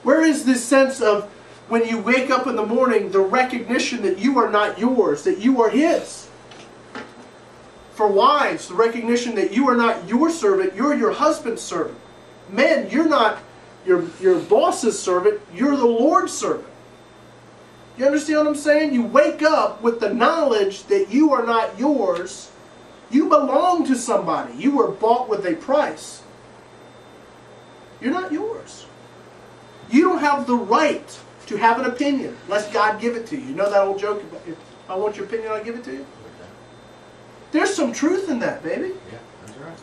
Where is this sense of when you wake up in the morning, the recognition that you are not yours, that you are His? For wives, the recognition that you are not your servant, you're your husband's servant. Men, you're not your boss's servant, you're the Lord's servant. You understand what I'm saying? You wake up with the knowledge that you are not yours. You belong to somebody. You were bought with a price. You're not yours. You don't have the right to have an opinion unless God give it to you. You know that old joke about, if I want your opinion, I'll give it to you? There's some truth in that, baby. Yeah, that's right.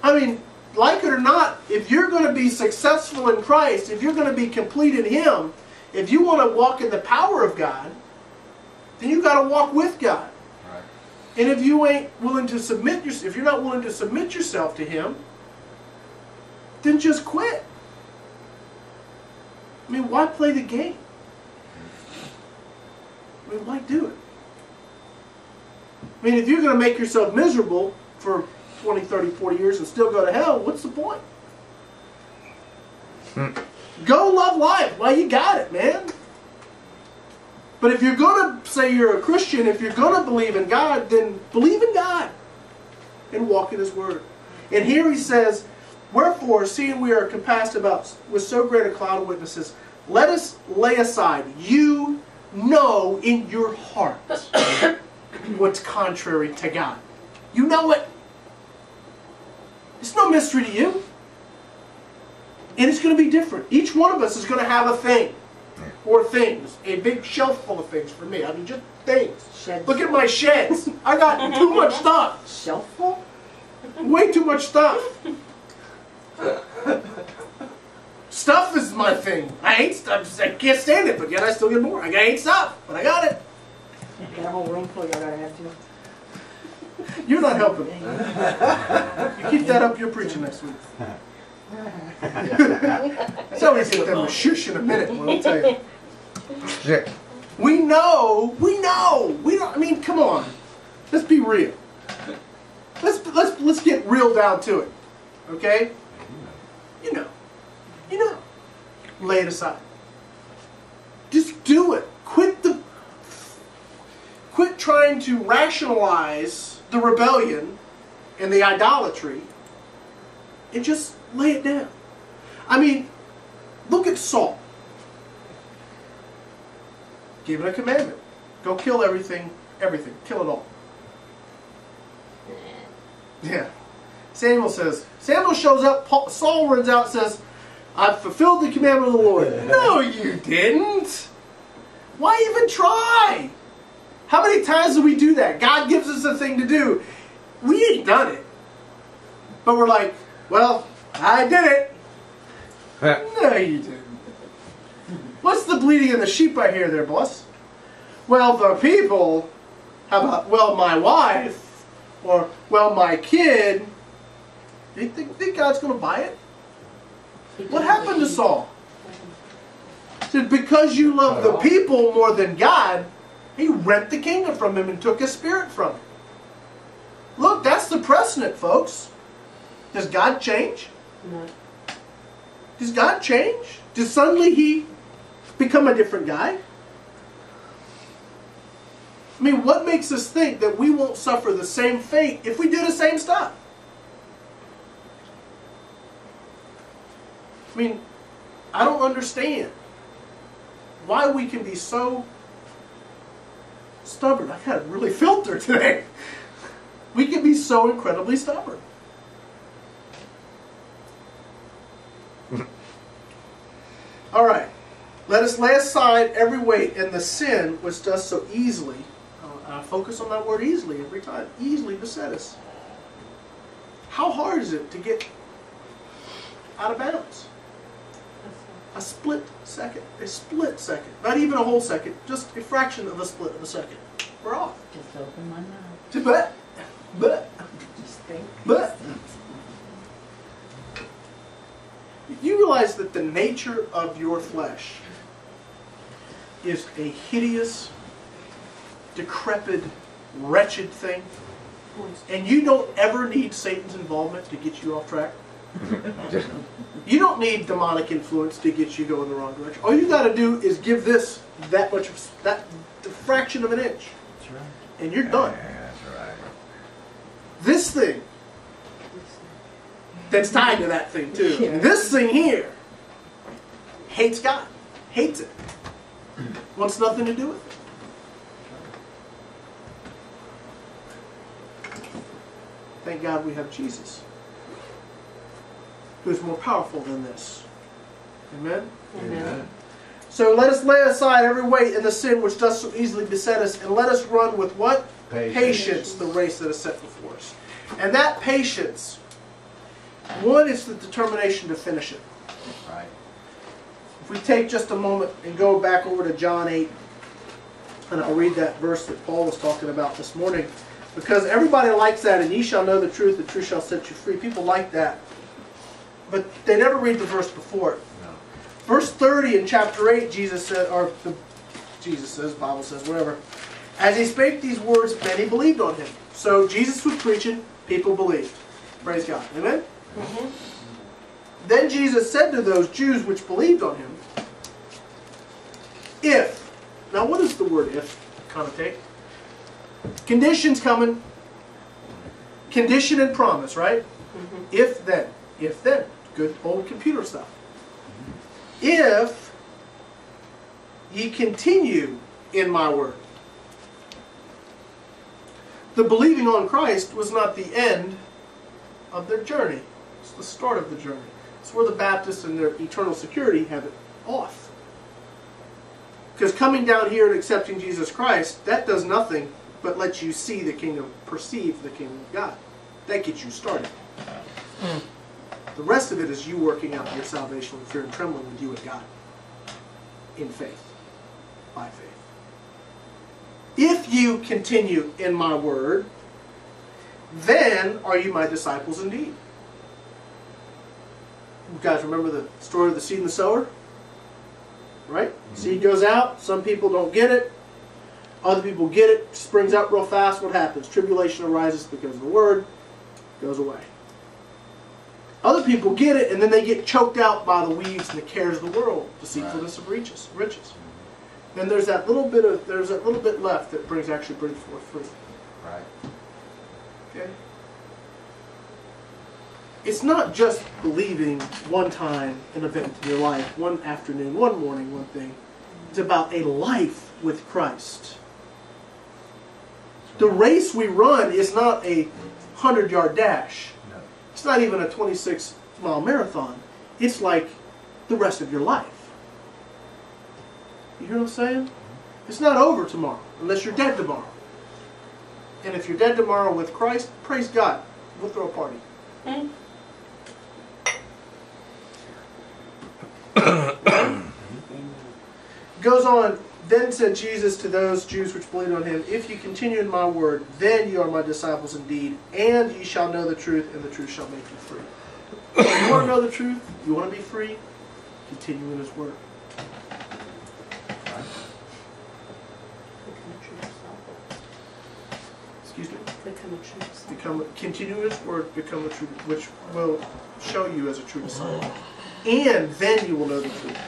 I mean, like it or not, if you're going to be successful in Christ, if you're going to be complete in Him, if you want to walk in the power of God, then you've got to walk with God. Right. And if you ain't willing to submit, if you're not willing to submit yourself to Him, then just quit. I mean, why play the game? I mean, why do it? I mean, if you're going to make yourself miserable for 20, 30, 40 years and still go to hell, what's the point? Go love life while you got it, man. But if you're going to say you're a Christian, if you're going to believe in God, then believe in God and walk in His Word. And here He says, wherefore, seeing we are compassed about with so great a cloud of witnesses, let us lay aside. You know in your heart what's contrary to God. You know it. It's no mystery to you. And it's going to be different. Each one of us is going to have a thing. Or things. A big shelf full of things for me. I mean, just things. Sheds. Look at my sheds. I got too much stuff. Shelf full? Way too much stuff. Stuff is my thing. I hate stuff. I can't stand it, but yet I still get more. I hate stuff, but I got it. Got a whole room full you gotta have too. You're not helping. You keep that up, you're preaching next week. So we get them a shush in a minute, let me tell you. We know, we don't, I mean, come on. Let's be real. Let's get real down to it. Okay? You know. Lay it aside. Just do it. Quit trying to rationalize the rebellion and the idolatry and just lay it down. I mean, look at Saul. Give it a commandment. Go kill everything. Kill it all. Yeah. Samuel shows up, Saul runs out and says, I've fulfilled the commandment of the Lord. No, you didn't. Why even try? How many times do we do that? God gives us a thing to do. We ain't done it. But we're like, well, I did it. No, you didn't. What's the bleating of the sheep I hear there, boss? Well, the people have a, well, my wife, or, well, my kid. Do you think God's going to buy it? What happened to Saul? He said, because you love the people more than God, He rent the kingdom from him and took his spirit from him. Look, that's the precedent, folks. Does God change? No. Does God change? Does suddenly He become a different guy? I mean, what makes us think that we won't suffer the same fate if we do the same stuff? I mean, I don't understand why we can be so stubborn. I've got to really filter today. We can be so incredibly stubborn. All right. Let us lay aside every weight and the sin which does so easily. I focus on that word easily every time. Easily beset us. How hard is it to get out of bounds? A split second. A split second. Not even a whole second. Just a fraction of a split of a second. We're off. Just open my mouth. Just think. You realize that the nature of your flesh is a hideous, decrepit, wretched thing, and you don't ever need Satan's involvement to get you off track? You don't need demonic influence to get you going the wrong direction. All you got to do is give this that much, that the fraction of an inch, That's right. and you're done. That's right. This thing that's tied to that thing too. Yeah. This thing here hates God, hates it, wants nothing to do with it. Thank God we have Jesus, who is more powerful than this. Amen? Amen. So let us lay aside every weight and the sin which does so easily beset us, and let us run with what? Patience the race that is set before us. And that patience, one is the determination to finish it. Right. If we take just a moment and go back over to John 8, and I'll read that verse that Paul was talking about this morning, because everybody likes that, and ye shall know the truth shall set you free. People like that, but they never read the verse before it. No. Verse 30 in chapter 8, Jesus said, Jesus says, Bible says, whatever. As he spake these words, many believed on him. So Jesus was preaching, people believed. Praise God. Amen? Mhm. Then Jesus said to those Jews which believed on him, if. Now what does the word if connotate? Conditions coming. Condition and promise, right? Mhm. If then. If then. Good old computer stuff. If ye continue in my word. The believing on Christ was not the end of their journey. It's the start of the journey. It's where the Baptists and their eternal security have it off. Because coming down here and accepting Jesus Christ, that does nothing but let you see the kingdom, perceive the kingdom of God. That gets you started. The rest of it is you working out your salvation with fear and trembling with you and God. In faith. By faith. If you continue in my word, then are you my disciples indeed. You guys remember the story of the seed and the sower? Right? Seed goes out, some people don't get it, other people get it, springs up real fast. What happens? Tribulation arises because of the word, goes away. Other people get it, and then they get choked out by the weeds and the cares of the world, deceitfulness of riches. Then there's that little bit left that brings forth fruit. Right. Okay. It's not just believing one time an event in your life, one afternoon, one morning, one thing. It's about a life with Christ. The race we run is not a 100-yard dash. No. It's not even a 26-mile marathon. It's like the rest of your life. You hear what I'm saying? It's not over tomorrow, unless you're dead tomorrow. And if you're dead tomorrow with Christ, praise God. We'll throw a party. Mm. Goes on, then said Jesus to those Jews which believed on him, if you continue in my word, then you are my disciples indeed, and ye shall know the truth, and the truth shall make you free. You want to know the truth? You want to be free? Continue in his word. Excuse me? Continue in his word, become a true, which will show you as a true disciple. And then you will know the truth.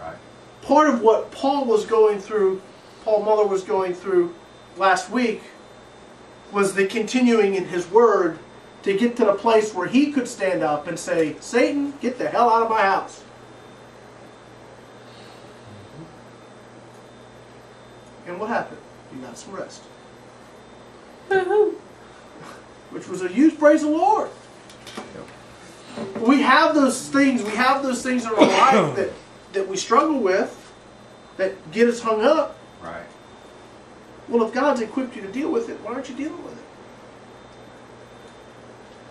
Right. Part of what Paul was going through, Paul Muller was going through last week, was the continuing in his word to get to the place where he could stand up and say, Satan, get the hell out of my house. And what happened? You got some rest. Which was a huge praise the Lord. We have those things in our life that we struggle with, that get us hung up. Right. Well, if God's equipped you to deal with it, why aren't you dealing with it?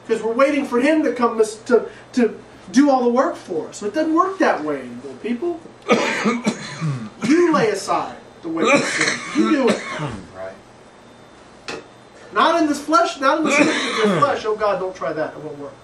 Because we're waiting for him to come to do all the work for us. So it doesn't work that way, little people. You lay aside the weight of sin. You do it. Right. Not in this flesh, not in the strength of your flesh. Oh God, don't try that. It won't work.